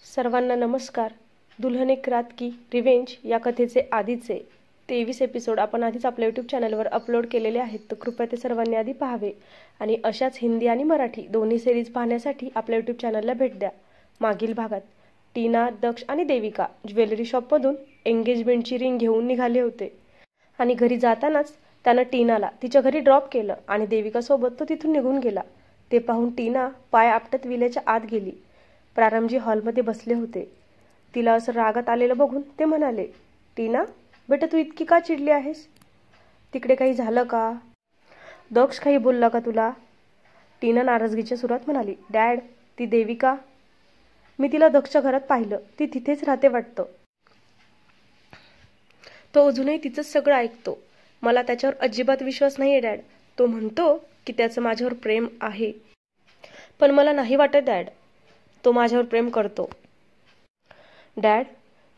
सर्वांना नमस्कार. दुल्हन एक रात की रिवेंज या कथेचे आधीचे 23 एपिसोड आपण आधीच आपल्या यूट्यूब चॅनलवर अपलोड केलेले आहेत, तर कृपया ते सर्वांनी आधी पाहावे आणि अशाच हिंदी आणि मराठी दोन्ही सिरीज पाहण्यासाठी आपल्या यूट्यूब चॅनलला भेट द्या. मागील भागात टीना, दक्ष आणि देविका ज्वेलरी शॉपमधून एंगेजमेंटची रिंग घेऊन निघाले होते आणि घरी जातानाच त्यानं टीनाला तिच्या घरी ड्रॉप केलं आणि देविकासोबत तो तिथून निघून गेला. ते पाहून टीना पाय आपटत विल्याच्या आत गेली. प्रारंजी हॉलमध्ये बसले होते. तिला असं रागात आलेलं बघून ते म्हणाले, टीना बेटा, तू इतकी का चिडली आहेस? तिकडे काही झालं का? दक्ष काही बोलला का तुला? टीना नाराजगीच्या सुरात म्हणाली, डॅड, ती देविका, मी तिला दक्षच्या घरात पाहिलं. ती तिथेच राहते वाटतं. तो अजूनही तिचंच सगळं ऐकतो. मला त्याच्यावर अजिबात विश्वास नाहीये डॅड. तो म्हणतो की त्याचं माझ्यावर प्रेम आहे, पण मला नाही वाटत डॅड, तो माझ्यावर प्रेम करतो. डॅड,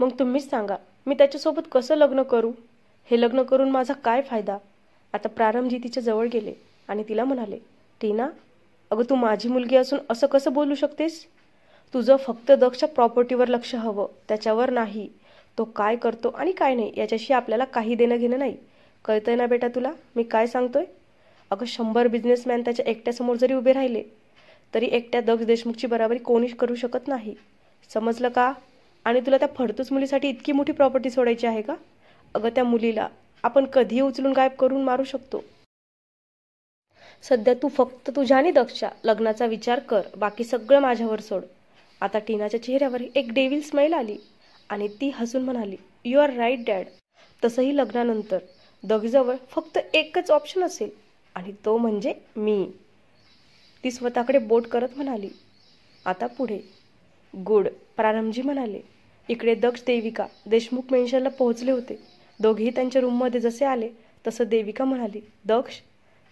मग तुम्हीच सांगा, मी त्याच्यासोबत कसं लग्न करू? हे लग्न करून माझा काय फायदा? आता प्रारंभजी तिच्या जवळ गेले आणि तिला म्हणाले, टीना, अगं तू माझी मुलगी असून असं कसं बोलू शकतेस? तुझं फक्त दक्षच्या प्रॉपर्टीवर लक्ष हवं, त्याच्यावर नाही. तो काय करतो आणि काय नाही याच्याशी आपल्याला काही देणं घेणं नाही. कळतंय ना बेटा तुला मी काय सांगतोय? अगं 100 बिझनेसमॅन त्याच्या एकट्यासमोर जरी उभे राहिले तरी एकट्या दक्ष देशमुखची बराबरी कोणीच करू शकत नाही. समजलं का? आणि तुला त्या फडतूस मुलीसाठी इतकी मोठी प्रॉपर्टी सोडायची आहे का? अगं त्या मुलीला आपण कधीही उचलून गायब करून मारू शकतो. सध्या तू फक्त तुझ्या आणि दक्षच्या लग्नाचा विचार कर, बाकी सगळं माझ्यावर सोड. आता टीनाच्या चेहऱ्यावर एक डेव्हिल स्माईल आली आणि ती हसून म्हणाली, यू आर राईट डॅड. तसंही लग्नानंतर दक्षजवळ फक्त एकच ऑप्शन असेल आणि तो म्हणजे मी. ती स्वतःकडे बोट करत म्हणाली, आता पुढे. गुड, प्रारंभजी म्हणाले. इकडे दक्ष देविका देशमुख मेन्शनला पोहोचले होते. दोघेही त्यांच्या रूममध्ये जसे आले तसं देविका म्हणाली, दक्ष,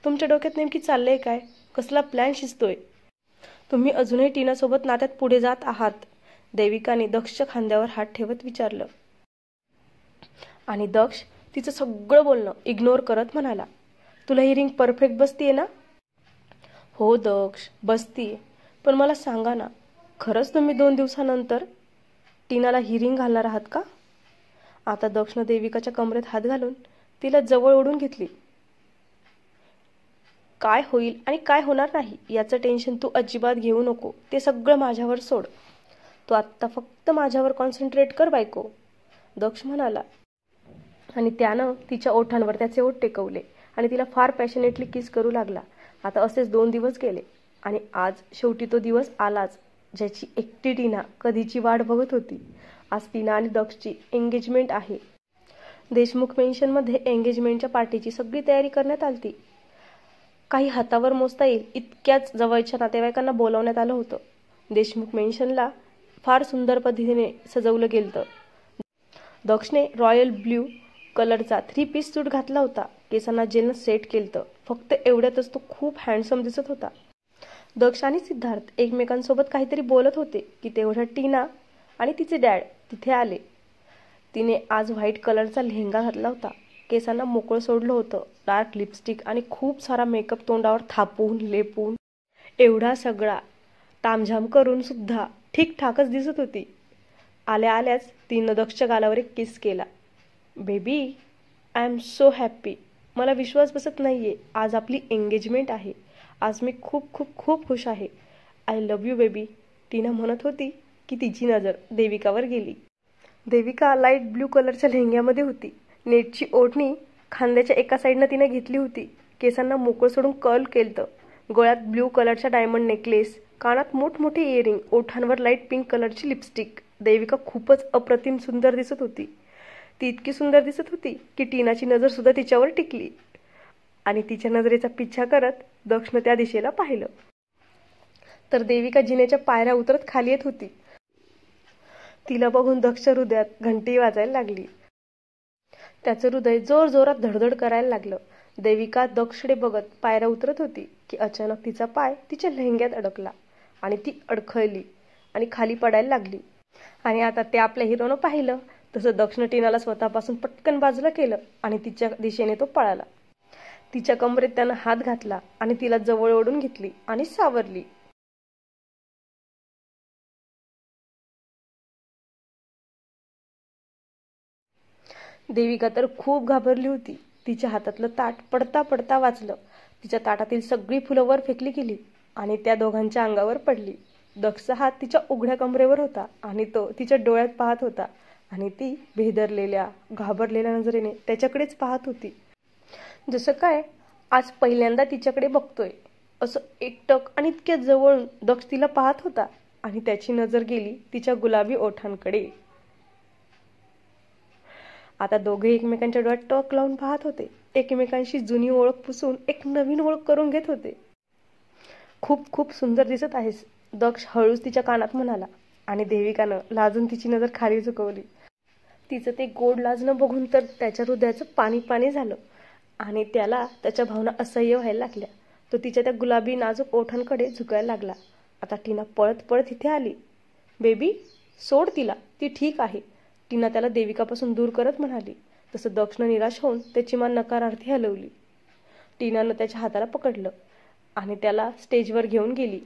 तुमच्या डोक्यात नेमकी चाललंय काय? कसला प्लॅन शिजतोय? तुम्ही अजूनही टीनासोबत नात्यात पुढे जात आहात? देविकाने दक्षच्या खांद्यावर हात ठेवत विचारलं. आणि दक्ष तिचं सगळं बोलणं इग्नोर करत म्हणाला, तुला ही रिंग परफेक्ट बसतीये ना? हो दक्ष, बसतीये. पण मला सांगा ना, खरंच तुम्ही 2 दिवसानंतर टीनाला ही रिंग घालणार आहात का? आता दक्षनं देविकाच्या कमरेत हात घालून तिला जवळ ओढून घेतली. काय होईल आणि काय होणार नाही याचं टेन्शन तू अजिबात घेऊ नको. ते सगळं माझ्यावर सोड. तू आत्ता फक्त माझ्यावर कॉन्सन्ट्रेट कर बायको, दक्ष म्हणाला. आणि त्यानं तिच्या ओठांवर त्याचे ओठ टेकवले आणि तिला फार पॅशनेटली किस करू लागला. आता असेच 2 दिवस गेले आणि आज शेवटी तो दिवस आलाच ज्याची एकटी टीना कधीची वाट बघत होती. आज टीना आणि दक्षची एंगेजमेंट आहे. देशमुख मेन्शनमध्ये एंगेजमेंटच्या पार्टीची सगळी तयारी करण्यात आली. काही हातावर मोजता येईल इतक्याच जवळच्या नातेवाईकांना बोलावण्यात आलं होतं. देशमुख मेन्शनला फार सुंदर पद्धतीने सजवलं गेलं. दक्षने रॉयल ब्ल्यू कलरचा 3 पीस सूट घातला होता. केसांना जेलनं सेट केलं. फक्त एवढ्यातच तो खूप हँडसम दिसत होता. दक्ष आणि सिद्धार्थ एकमेकांसोबत काहीतरी बोलत होते की तेवढ्या टीना आणि तिचे डॅड तिथे आले. तिने आज व्हाईट कलरचा लेहंगा घातला होता. केसांना मोकळं सोडलं होतं. डार्क लिपस्टिक आणि खूप सारा मेकअप तोंडावर थापून लेपून एवढा सगळा तामझाम करून सुद्धा ठीकठाकच दिसत होती. आल्या आल्याच तिनं दक्षच्या गालावर एक किस केला. Baby, I am so happy. मला विश्वास बसत नाहीये, आज आपली एंगेजमेंट आहे. आज मी खूप खूप खूप खुश आहे. I love you baby. Tina म्हणत होती की तिची नजर देविकावर गेली. देविका लाईट ब्ल्यू कलरच्या लेहंग्यामध्ये होती. नेटची ओढणी खांद्याच्या एका साईडनं तिने घेतली होती. केसांना मोकळं सोडून कर्ल केलं. गळ्यात ब्ल्यू कलरचा डायमंड नेकलेस, कानात मोठमोठे इयरिंग, ओठांवर लाईट पिंक कलरची लिपस्टिक. देविका खूपच अप्रतिम सुंदर दिसत होती. ती इतकी सुंदर दिसत होती की टीनाची नजर सुद्धा तिच्यावर टिकली आणि तिच्या नजरेचा पिच्छा करत दक्षनं त्या दिशेला पाहिलं तर देविका जिन्याच्या पायऱ्या उतरत खाली येत होती. तिला बघून दक्षच्या हृदयात घंटी वाजायला लागली. त्याचं हृदय जोर जोरात धडधड करायला लागलं. देविका दक्षकडे बघत पायऱ्या उतरत होती की अचानक तिचा पाय तिच्या लेहंग्यात अडकला आणि ती अडखळली आणि खाली पडायला लागली. आणि आता ते आपल्या हिरोनं पाहिलं तसं दक्षनं टीनाला स्वतःपासून पटकन बाजूला केलं आणि तिच्या दिशेने तो पळाला. तिच्या कमरेत त्यानं हात घातला आणि तिला जवळ ओढून घेतली आणि सावरली. देविका तर खूप घाबरली होती. तिच्या हातातलं ताट पडता पडता वाचलं. तिच्या ताटातील सगळी फुलं वर फेकली गेली आणि त्या दोघांच्या अंगावर पडली. दक्षचा हात तिच्या उघड्या कमरेवर होता आणि तो तिच्या डोळ्यात पाहत होता आणि ती भेदरलेल्या घाबरलेल्या नजरेने त्याच्याकडेच पाहत होती. जसं काय आज पहिल्यांदा तिच्याकडे बघतोय असं एकटक आणि इतक्या जवळून दक्ष तिला पाहत होता आणि त्याची नजर गेली तिच्या गुलाबी ओठांकडे. आता दोघे एकमेकांच्या डोळ्यात टक लावून पाहत होते. एकमेकांशी जुनी ओळख पुसून एक नवीन ओळख करून घेत होते. खूप खूप सुंदर दिसत आहेस, दक्ष हळूच तिच्या कानात म्हणाला आणि देविकानं लाजून तिची नजर खाली झुकवली. तिचं ते गोड लाजणं बघून तर त्याच्या हृदयाचं पाणी पाणी झालं आणि त्याला त्याच्या भावना असह्य व्हायला लागल्या. तो तिच्या त्या गुलाबी नाजूक ओठांकडे झुकायला लागला. आता टीना पळत पळत इथे आली. बेबी सोड तिला, ती ठीक आहे, टीना त्याला देविकापासून दूर करत म्हणाली. तसं दक्षनं निराश होऊन त्याची मान नकारार्थी हलवली. टीनानं त्याच्या हाताला पकडलं आणि त्याला स्टेजवर घेऊन गेली.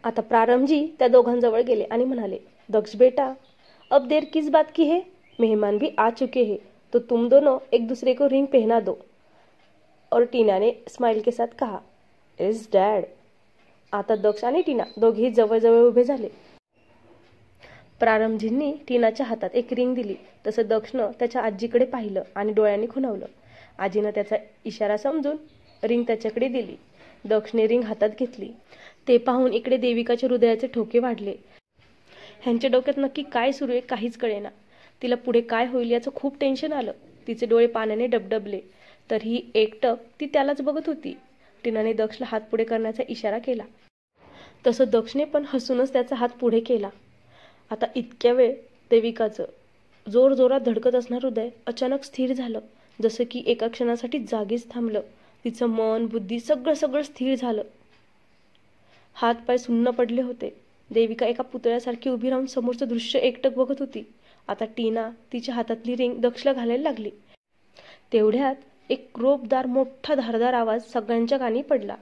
आता प्रारंभजी त्या दोघांजवळ गेले आणि म्हणाले, दक्ष बेटा, अब देर किस बात की है, मेहमान भी आ चुके हैं, तो तुम दोनों एक दूसरे को रिंग पहना दो. और टीना ने स्माइल के साथ कहा, इज डैड. आता दक्ष आणि टीना दोघेही जवळजवळ उभे झाले. प्रारंभजींनी टीनाच्या हातात एक रिंग दिली. तसं दक्षनं त्याच्या आजीकडे पाहिलं आणि डोळ्यांनी खुणावलं. आजीनं त्याचा इशारा समजून रिंग त्याच्याकडे दिली. दक्षने रिंग हातात घेतली. ते पाहून इकडे देविकाच्या हृदयाचे ठोके वाढले. ह्यांच्या डोक्यात नक्की काय सुरू आहे काहीच कळेना. तिला पुढे काय होईल याचं खूप टेन्शन आलं. तिचे डोळे पाण्याने डबडबले. तरीही एकटक ती त्यालाच बघत होती. टीनाने दक्षला हात पुढे करण्याचा इशारा केला. तसं दक्षने पण हसूनच त्याचा हात पुढे केला. आता इतक्या वेळ देविकाचं जोरजोरात धडकत असणारं हृदय अचानक स्थिर झालं. जसं की एका क्षणासाठी जागीच थांबलं. तिचं मन बुद्धी सगळं स्थिर झालं. हात पाय सुन्न पडले होते. देविका एका पुतळ्यासारखी उभी राहून समोरचं दृश्य एकटक बघत होती. आता टीना तिच्या हातातली रिंग दक्षला घालायला लागली. तेवढ्यात एक रोपदार मोठा धारदार आवाज सगळ्यांच्या कानी पडला.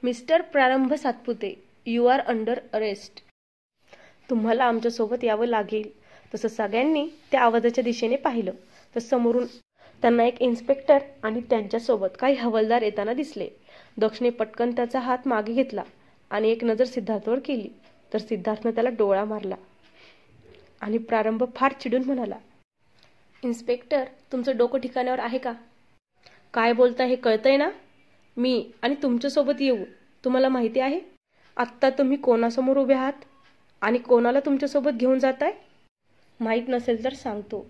Mister Prarambh Satpute, you are under arrest. तुम्हाला आमच्यासोबत यावं लागेल. तसं सगळ्यांनी त्या आवाजाच्या दिशेने पाहिलं तर समोरून त्यांना एक इन्स्पेक्टर आणि त्यांच्यासोबत काही हवालदार येताना दिसले. दक्षने पटकन त्याचा हात मागे घेतला आणि एक नजर सिद्धार्थवर केली तर सिद्धार्थनं त्याला डोळा मारला आणि प्रारंभ फार चिडून म्हणाला, इन्स्पेक्टर, तुमचं डोकं ठिकाण्यावर आहे का? काय बोलताय हे कळतंय ना? मी आणि तुमच्यासोबत येऊ. तुम्हाला माहिती आहे आत्ता तुम्ही कोणासमोर उभे आहात आणि कोणाला तुमच्यासोबत घेऊन जाताय? माहीत नसेल तर सांगतो,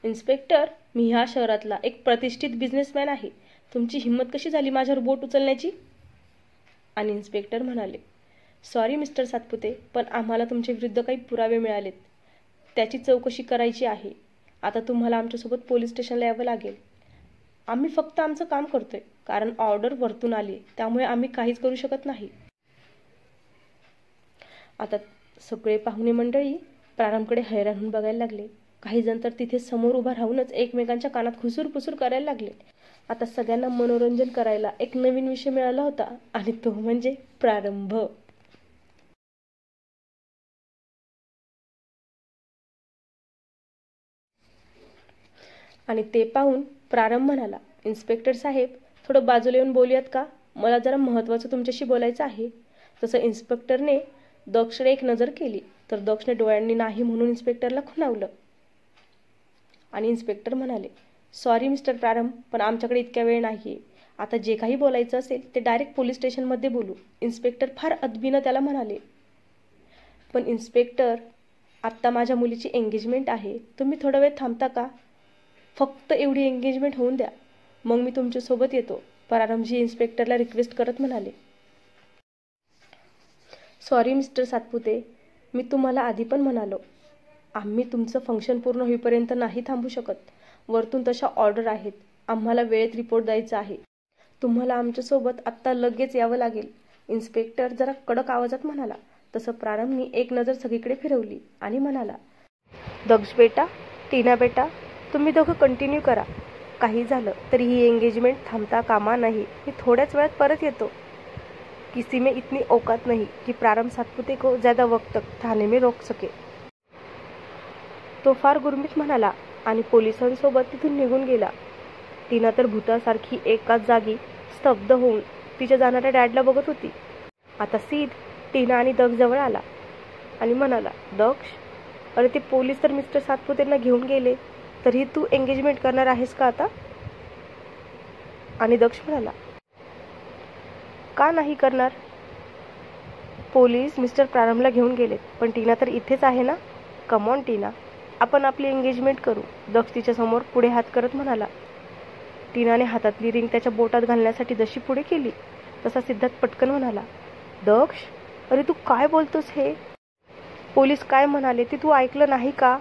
इन्स्पेक्टर, मी ह्या शहरातला एक प्रतिष्ठित बिझनेसमॅन आहे. तुमची हिंमत कशी झाली माझ्यावर बोट उचलण्याची? आणि इन्स्पेक्टर म्हणाले, सॉरी मिस्टर सातपुते, पण आम्हाला तुमच्या विरुद्ध काही पुरावे मिळालेत. त्याची चौकशी करायची आहे. आता तुम्हाला आमच्यासोबत पोलीस स्टेशनला यावं लागेल. आम्ही फक्त आमचं काम करतोय कारण ऑर्डर वरतून आली, त्यामुळे आम्ही काहीच करू शकत नाही. आता सगळे पाहुणे मंडळी प्रारंभकडे हैराण होऊन बघायला लागले. काही जण तर तिथे समोर उभा राहूनच एकमेकांच्या कानात खुसूर करायला लागले. आता सगळ्यांना मनोरंजन करायला एक नवीन विषय मिळाला होता आणि तो म्हणजे प्रारंभ. आणि ते पाहून प्रारंभ म्हणाला, इन्स्पेक्टर साहेब, थोडं बाजूला येऊन बोलूयात का? मला जरा महत्त्वाचं तुमच्याशी बोलायचं आहे. तसं इन्स्पेक्टरने दक्षकडे एक नजर केली तर दक्षने डोळ्यांनी नाही म्हणून इन्स्पेक्टरला खुणावलं. आणि इन्स्पेक्टर म्हणाले, सॉरी मिस्टर प्रारंभ, पण आमच्याकडे इतक्या वेळ नाहीये. आता जे काही बोलायचं असेल ते डायरेक्ट पोलीस स्टेशनमध्ये बोलू. इन्स्पेक्टर फार अदबीनं त्याला म्हणाले. पण इन्स्पेक्टर, आत्ता माझ्या मुलीची एंगेजमेंट आहे. तुम्ही थोडा वेळ थांबता का? फक्त एवढी एंगेजमेंट होऊन द्या, मग मी तुमच्यासोबत येतो, प्रारंभजी इन्स्पेक्टरला रिक्वेस्ट करत म्हणाले. सॉरी मिस्टर सातपुते, मी तुम्हाला आधी पण म्हणालो, आम्ही तुमचं फंक्शन पूर्ण होईपर्यंत नाही थांबू शकत. वरतून तशा ऑर्डर आहेत. आम्हाला वेळेत रिपोर्ट द्यायचा आहे. तुम्हाला आमच्यासोबत आत्ता लगेच यावं लागेल, इन्स्पेक्टर जरा कडक आवाजात म्हणाला. तसं प्रारंभनी एक नजर सगळीकडे फिरवली आणि म्हणाला, दक्ष बेटा, टीना बेटा, तुम्ही दोघं कंटिन्यू करा. काही झालं तरी ही एंगेजमेंट थांबता कामा नाही. मी थोड्याच वेळात परत येतो. किसी में इतनी औकात नहीं कि प्रारंभ सातपुते को ज्यादा वक्त तक थाने में रोक सके। तो फार गुरमीत म्हणाला आणि पोलिसांसोबत तिथून निघून गेला. टीना तर भूतासारखी एकाच जागी स्तब्ध होऊन तिच्या जाणाऱ्या डॅडला बघत होती. आता सीद टीना आणि दक्ष जवळ आला आणि म्हणाला, दक्ष, अरे ते पोलीस तर मिस्टर सातपुतेंना घेऊन गेले, तरीही तू एंगेजमेंट करणार आहेस का आता? आणि दक्ष म्हणाला, का नाही करणार? पोलीस मिस्टर प्रारंभला घेऊन गेलेत, पण टीना तर इथेच आहे ना. कम ऑन टीना, आपण आपली एंगेजमेंट करू. दक्ष तिच्या समोर पुढे हात करत म्हणाला. टीनाने हातातली रिंग त्याच्या बोटात घालण्यासाठी जशी पुढे केली तसा सिद्धार्थ पटकन म्हणाला, दक्ष, अरे तू काय बोलतोस हे? पोलीस काय म्हणाले ते तू ऐकलं नाही का?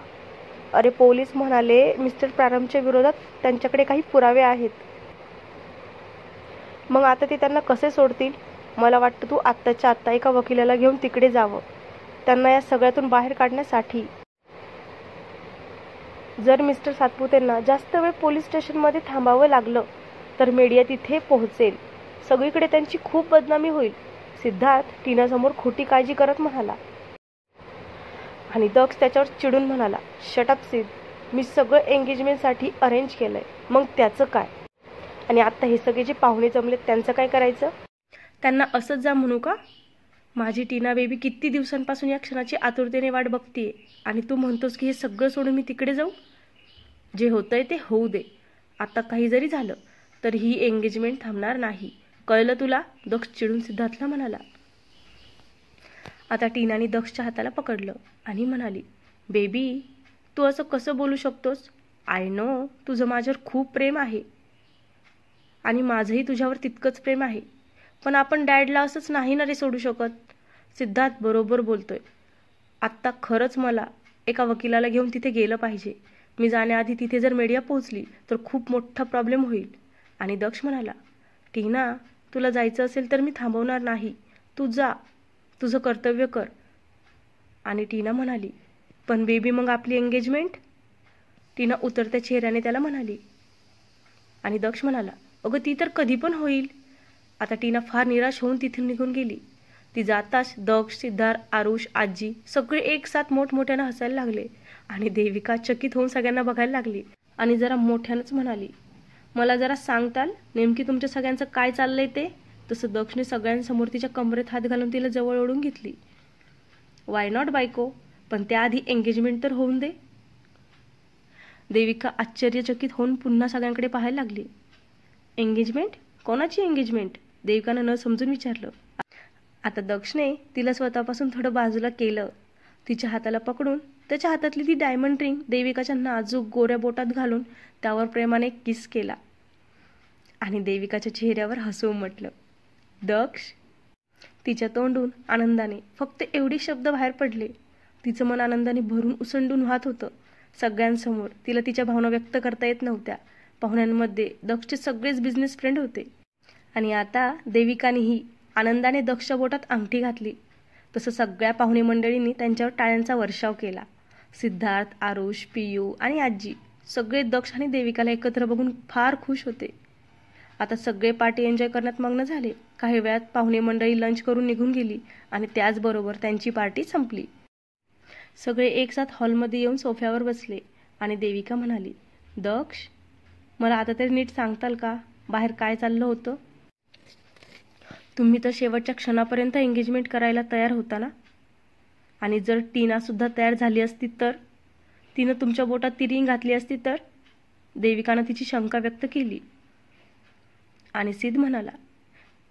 अरे पोलीस म्हणाले मिस्टर प्रारंभच्या विरोधात त्यांच्याकडे काही पुरावे आहेत. मग आता ते त्यांना कसे सोडतील? मला वाटतं तू आत्ताच्या आत्ता एका वकिलाला घेऊन तिकडे जावं, त्यांना या सगळ्यातून बाहेर काढण्यासाठी. जर मिस्टर सातपुतेंना जास्त वेळ पोलीस स्टेशनमध्ये थांबावं लागलं तर मीडिया तिथे पोहोचेल, सगळीकडे त्यांची खूप बदनामी होईल. सिद्धार्थ टीनासमोर खोटी काळजी करत म्हणाला. आणि दक्ष त्याच्यावर चिडून म्हणाला, शटअप सिद, मी सगळं एंगेजमेंटसाठी अरेंज केलंय, मग त्याचं काय? आणि आता हे सगळे जे पाहुणे जमलेत त्यांचं काय करायचं? त्यांना असंच जा म्हणू का? माझी टीना बेबी किती दिवसांपासून या क्षणाची आतुरतेने वाट बघतीये आणि तू म्हणतोस की हे सगळं सोडून मी तिकडे जाऊ? जे होतंय ते होऊ दे. आता काही जरी झालं तर ही एंगेजमेंट थांबणार नाही, कळलं तुला? दक्ष चिडून सिद्धार्थला म्हणाला. आता टीनाने दक्षच्या हाताला पकडलं आणि म्हणाली, बेबी, तू असं कसं बोलू शकतोस? आय नो तुझं माझ्यावर खूप प्रेम आहे आणि माझंही तुझ्यावर तितकंच प्रेम आहे, पण आपण डॅडला असंच नाही ना रे सोडू शकत. सिद्धार्थ बरोबर बोलतोय. आत्ता खरंच मला एका वकिलाला घेऊन तिथे गेलं पाहिजे. मी जाण्याआधी तिथे जर मीडिया पोहोचली तर खूप मोठा प्रॉब्लेम होईल. आणि दक्ष म्हणाला, टीना, तुला जायचं असेल तर मी थांबवणार नाही, तू जा, तुझं कर्तव्य कर. आणि टीना म्हणाली, पण बेबी मग आपली एंगेजमेंट? टीना उतरत्या चेहऱ्याने त्याला म्हणाली. आणि दक्ष म्हणाला, अगं ती तर कधी पण होईल. आता टीना फार निराश होऊन तिथून निघून गेली. ती जाताच दक्ष, सिद्धार्थ, आरुष, आजी सगळे एक साथ मोठमोठ्यानं हसायला लागले आणि देविका चकित होऊन सगळ्यांना बघायला लागली आणि जरा मोठ्यानंच म्हणाली, मला जरा सांगताल नेमकी तुमच्या सगळ्यांचं काय चाललंय ते? तसं दक्षने सगळ्यांसमोर तिच्या कमरेत हात घालून तिला जवळ ओढून घेतली. वाय नॉट बायको, पण त्याआधी एंगेजमेंट तर होऊन दे. देविका आश्चर्यचकित होऊन पुन्हा सगळ्यांकडे पाहायला लागली. एंगेजमेंट? कोणाची एंगेजमेंट? देविकानं न समजून विचारलं. आता दक्षने तिला स्वतःपासून थोडं बाजूला केलं. तिच्या हाताला पकडून त्याच्या हातातली ती डायमंड रिंग देविकाच्या नाजूक गोऱ्या बोटात घालून त्यावर प्रेमाने किस केला आणि देविकाच्या चेहऱ्यावर हसू उमटलं. दक्ष? तिच्या तोंडून आनंदाने फक्त एवढे शब्द बाहेर पडले. तिचं मन आनंदाने भरून उसंडून वाहत होतं. सगळ्यांसमोर तिला तिच्या भावना व्यक्त करता येत नव्हत्या. पाहुण्यांमध्ये दक्षचे सगळेच बिझनेस फ्रेंड होते आणि आता देविकानेही आनंदाने दक्षच्या बोटात अंगठी घातली. तसं सगळ्या पाहुणे मंडळींनी त्यांच्यावर टाळ्यांचा वर्षाव केला. सिद्धार्थ, आरुष, पियू आणि आजी सगळे दक्ष आणि देविकाला एकत्र बघून फार खुश होते. आता सगळे पार्टी एन्जॉय करण्यात मग्न झाले. काही वेळात पाहुणे मंडळी लंच करून निघून गेली आणि त्याचबरोबर त्यांची पार्टी संपली. सगळे एकसाथ हॉलमध्ये येऊन सोफ्यावर बसले आणि देविका म्हणाली, दक्ष, मला आता तरी नीट सांगताल का बाहेर काय चाललं होतं? तुम्ही तर शेवटच्या क्षणापर्यंत एंगेजमेंट करायला तयार होता ना? आणि जर टीना सुद्धा तयार झाली असती तर? तिनं तुमच्या बोटात ती रिंग घातली असती तर? देविकानं तिची शंका व्यक्त केली. आणि सिद्ध म्हणाला,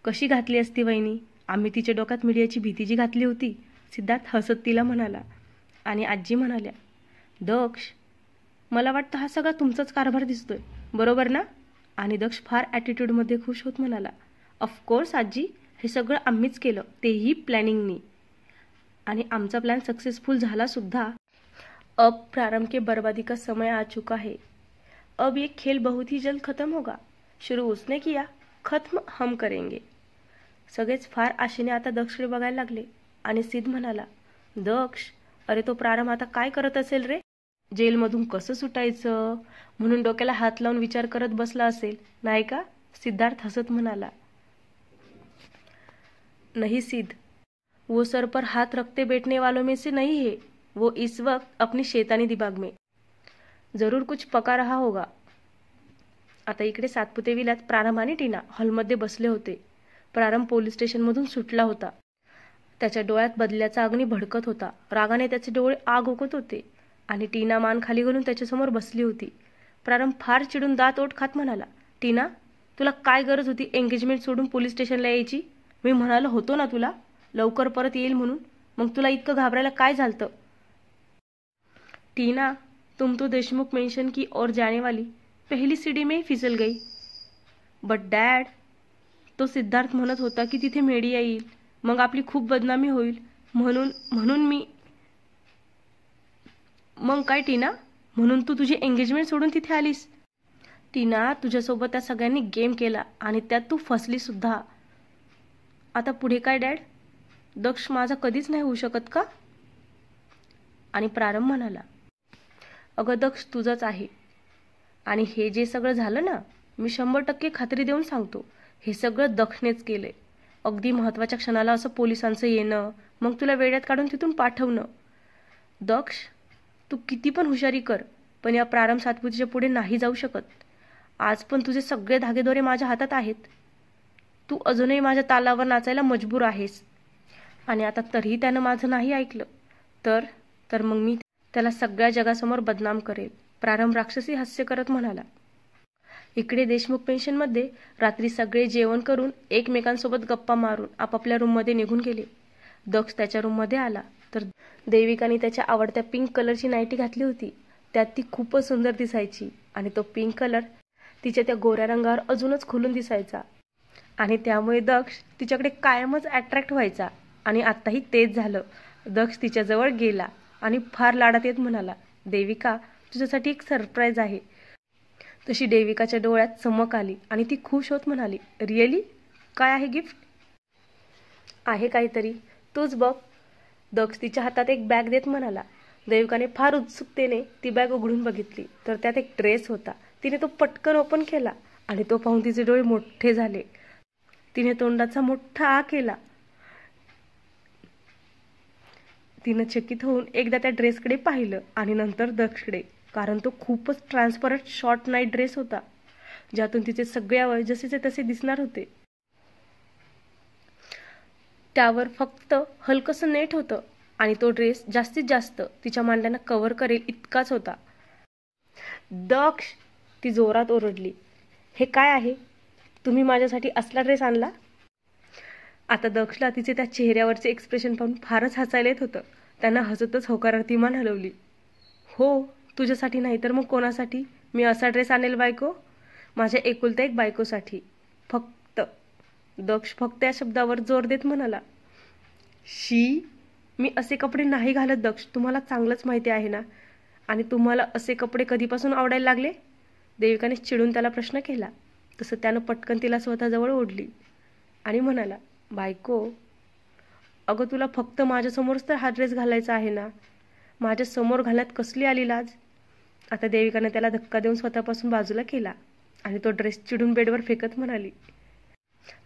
कशी घातली असती वहिनी? आम्ही तिच्या डोक्यात मीडियाची भीती जी घातली होती. सिद्धार्थ हसत तिला म्हणाला. आणि आजी म्हणाल्या, दक्ष, मला वाटतं हा सगळा तुमचाच कारभार दिसतोय, बरोबर ना? आणि दक्ष फार ॲटिट्यूडमध्ये खुश होत म्हणाला, ऑफकोर्स आजी, हे सगळं आम्हीच केलं, तेही प्लॅनिंगनी. आणि आमचा प्लॅन सक्सेसफुल झाला सुद्धा. अब प्रारंभ के बर्बादी का समय आ चुका है. अब ये खेल बहुत ही जल्द खत्म होगा. शुरू उसने किया, खत्म हम करेंगे. सगळेच फार आशेने आता दक्षकडे बघायला लागले. आणि सिद्ध म्हणाला, दक्ष, अरे तो प्रारंभ आता काय करत असेल रे? जेलमधून कसं सुटायचं म्हणून डोक्याला हात लावून विचार करत बसला असेल, नाही का? सिद्धार्थ हसत म्हणाला. नहीं सिद्ध, वो सर पर हाथ रखते बैठने वालों में से नहीं है। वो इस वक्त अपनी शैतानी दिमाग में जरूर कुछ पका रहा होगा। आता इकडे सातपुते विलात प्रारंभ आणि टीना हॉलमध्ये बसले होते. प्रारंभ पोलीस स्टेशनमधून सुटला होता. त्याच्या डोळ्यात बदल्याचा अग्नी भडकत होता. रागाने त्याचे डोळे आग ओकत होते आणि टीना मान खाली घालून त्याच्यासमोर बसली होती. प्रारंभ फार चिडून दात ओठ खात म्हणाला, टीना, तुला काय गरज होती एंगेजमेंट सोडून पोलीस स्टेशनला यायची? मी म्हणालो होतो ना तुला लवकर परत येईल म्हणून. मग तुला इतकं घाबरायला काय झालतं? टीना, तुम तो देशमुख मेंशन की ओर जाने वाली पहली सीढ़ी में ही फिसल गई. बट डॅड, तो सिद्धार्थ म्हणत होता की तिथे मीडिया येईल, मग आपली खूप बदनामी होईल, म्हणून मी. मग काय टीना, म्हणून तू तुझी एंगेजमेंट सोडून तिथे आलीस? टीना, तुझ्यासोबत त्या सगळ्यांनी गेम केला आणि त्यात तू फसली सुद्धा. आता पुढे काय डॅड? दक्ष माझा कधीच नाही होऊ शकत का? आणि प्रारंभ म्हणाला, अगं दक्ष तुझंच आहे. आणि हे जे सगळं झालं ना, मी 100% खात्री देऊन सांगतो, हे सगळं दक्षनेच केलंय. अगदी महत्त्वाच्या क्षणाला असं पोलिसांचं येणं, मग तुला वेड्यात काढून तिथून पाठवणं. दक्ष, तू किती पण हुशारी कर, पण या प्रारंभ सातपुतेच्या पुढे नाही जाऊ शकत. आज पण तुझे सगळे धागेदोरे माझ्या हातात आहेत. तू अजूनही माझ्या तालावर नाचायला मजबूर आहेस. आणि आता तरीही त्यानं माझं नाही ऐकलं तर मग मी त्याला सगळ्या जगासमोर बदनाम करेल. प्रारंभ राक्षसी हास्य करत म्हणाला. इकडे देशमुख पेन्शनमध्ये रात्री सगळे जेवण करून एकमेकांसोबत गप्पा मारून आपापल्या रूममध्ये निघून गेले. दक्ष त्याच्या रूममध्ये आला तर देविकाने त्याच्या आवडत्या पिंक कलरची नाईटी घातली होती. त्यात ती खूपच सुंदर दिसायची आणि तो पिंक कलर तिच्या त्या गोऱ्या रंगावर अजूनच खुलून दिसायचा आणि त्यामुळे दक्ष तिच्याकडे कायमच अट्रॅक्ट व्हायचा. आणि आत्ताही तेच झालं. दक्ष तिच्याजवळ गेला आणि फार लाडात येत म्हणाला, देविका, तुझ्यासाठी एक सरप्राईज आहे. तशी देविकाच्या डोळ्यात चमक आली आणि ती खुश होत म्हणाली, रिअली? काय आहे गिफ्ट? आहे काहीतरी, तूच बघ. दक्ष तिच्या हातात एक बॅग देत म्हणाला. देविकाने फार उत्सुकतेने ती बॅग उघडून बघितली तर त्यात एक ड्रेस होता. तिने तो पटकन ओपन केला आणि तो पाहून तिचे डोळे मोठे झाले. तिने तोंडाचा मोठा आ केला. तिनं चकित होऊन एकदा त्या ड्रेसकडे पाहिलं आणि नंतर दक्षकडे, कारण तो खूपच ट्रान्सपरंट शॉर्ट नाईट ड्रेस होता ज्यातून तिचे सगळे अवयव जसेचे तसे दिसणार होते. त्यावर फक्त हलकसं नेट होतं आणि तो ड्रेस जास्तीत जास्त तिच्या मांड्यांना कव्हर करेल इतकाच होता. दक्ष, ती जोरात ओरडली, हे काय आहे? तुम्ही माझ्यासाठी असला ड्रेस आणला? आता दक्षला तिचे त्या चेहऱ्यावरचे एक्सप्रेशन पाहून फारच हसायला येत होतं. त्यानं हसतच होकारार्थी मान हलवली. हो, तुझ्यासाठी नाही तर मग कोणासाठी मी असा ड्रेस आणेल बायको? माझ्या एकुलत्या एक बायकोसाठी फक्त. दक्ष फक्त या शब्दावर जोर देत म्हणाला, शी, मी असे कपडे नाही घालत दक्ष, तुम्हाला चांगलंच माहिती आहे ना. आणि तुम्हाला असे कपडे कधीपासून आवडायला लागले? देविकाने चिडून त्याला प्रश्न केला. तसं त्यानं पटकन तिला स्वतःजवळ ओढली आणि म्हणाला, बायको, अगं तुला फक्त माझ्यासमोरच तर हा ड्रेस घालायचा आहे ना. माझ्या समोर घालण्यात कसली आली लाज? आता देविकाने त्याला धक्का देऊन स्वतःपासून बाजूला केला आणि तो ड्रेस चिडून बेडवर फेकत म्हणाली,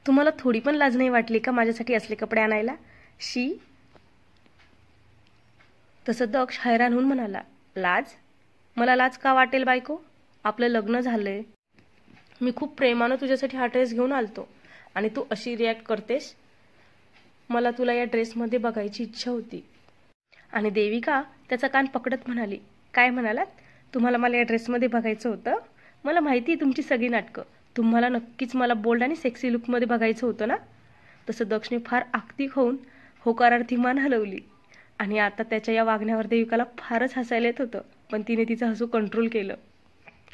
तुम्हाला थोडी पण लाज नाही वाटली का माझ्यासाठी असले कपडे आणायला? शी. तसं दक्ष हैराण होऊन म्हणाला, लाज? मला लाज का वाटेल बायको? आपलं लग्न झालंय. मी खूप प्रेमानं तुझ्यासाठी हा ड्रेस घेऊन आलतो आणि तू अशी रिॲक्ट करतेस? मला तुला या ड्रेसमध्ये बघायची इच्छा होती. आणि देविका त्याचा कान पकडत म्हणाली, काय म्हणालात? तुम्हाला मला या ड्रेसमध्ये बघायचं होतं? मला माहिती आहे तुमची सगळी नाटकं. तुम्हाला नक्कीच मला बोल्ड आणि सेक्सी लुकमध्ये बघायचं होतं ना. तसं दक्षने फार आक्तिक होऊन होकारार्थी मान हलवली आणि आता त्याच्या या वागण्यावर देविकाला फारच हसायला येत होतं. पण तिने तिचं हसू कंट्रोल केलं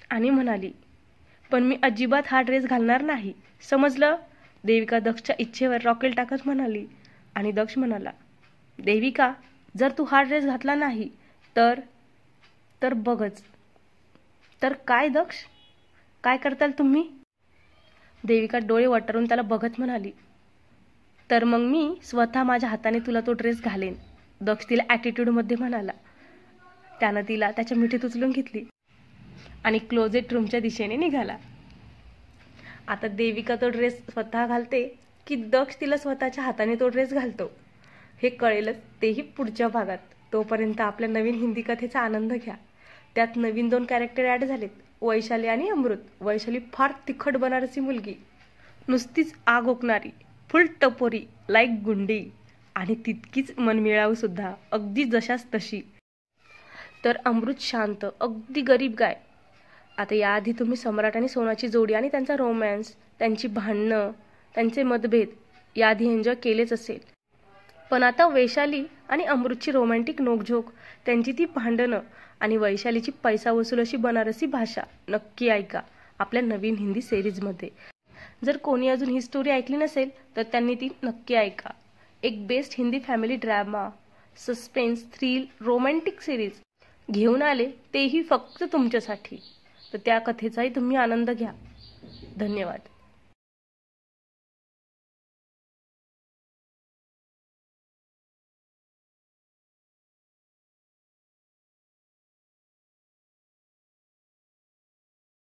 आणि म्हणाली, पण मी अजिबात हा ड्रेस घालणार नाही, समजलं? देविका दक्षच्या इच्छेवर रॉकेल टाकत म्हणाली. आणि दक्ष म्हणाला, देविका, जर तू हा ड्रेस घातला नाही तर बघच. तर काय दक्ष, काय करताल तुम्ही? देविका डोळे वटारून त्याला बघत म्हणाली, तर मग मी स्वतः माझ्या हाताने तुला तो ड्रेस घालेन. दक्ष तिला ॲटिट्यूडमध्ये म्हणाला. त्यानं तिला त्याच्या मिठीत उचलून घेतली आणि क्लोजेट रूमच्या दिशेने निघाला. आता देविका तो ड्रेस स्वतः घालते की दक्ष तिला स्वतःच्या हाताने तो ड्रेस घालतो हे कळेलच, तेही पुढच्या भागात. तोपर्यंत आपल्या नवीन हिंदी कथेचा आनंद घ्या. त्यात नवीन 2 कॅरेक्टर ॲड झालेत, वैशाली आणि अमृत. वैशाली फार तिखट बनारसी मुलगी, नुसतीच आग ओकणारी, फुल टपोरी लाईक गुंडी, आणि तितकीच मनमिळावू सुद्धा, अगदी जशाच तशी. तर अमृत शांत, अगदी गरीब गाय. आता याआधी तुम्ही सम्राट आणि सोनाची जोडी आणि त्यांचा रोमॅन्स, त्यांची भांडणं, त्यांचे मतभेद याआधी एन्जॉय केलेच असेल. पण आता वैशाली आणि अमृतची रोमॅन्टिक नोकझोक, त्यांची ती भांडणं आणि वैशालीची पैसा वसूल अशी बनारसी भाषा नक्की ऐका आपल्या नवीन हिंदी सिरीजमध्ये. जर कोणी अजून ही स्टोरी ऐकली नसेल तर त्यांनी ती नक्की ऐका. एक best Hindi family drama, suspense, thrill, romantic series घेऊन आले, तेही फक्त तुमच्यासाठी. तर त्या कथेचाही तुम्ही आनंद घ्या. धन्यवाद.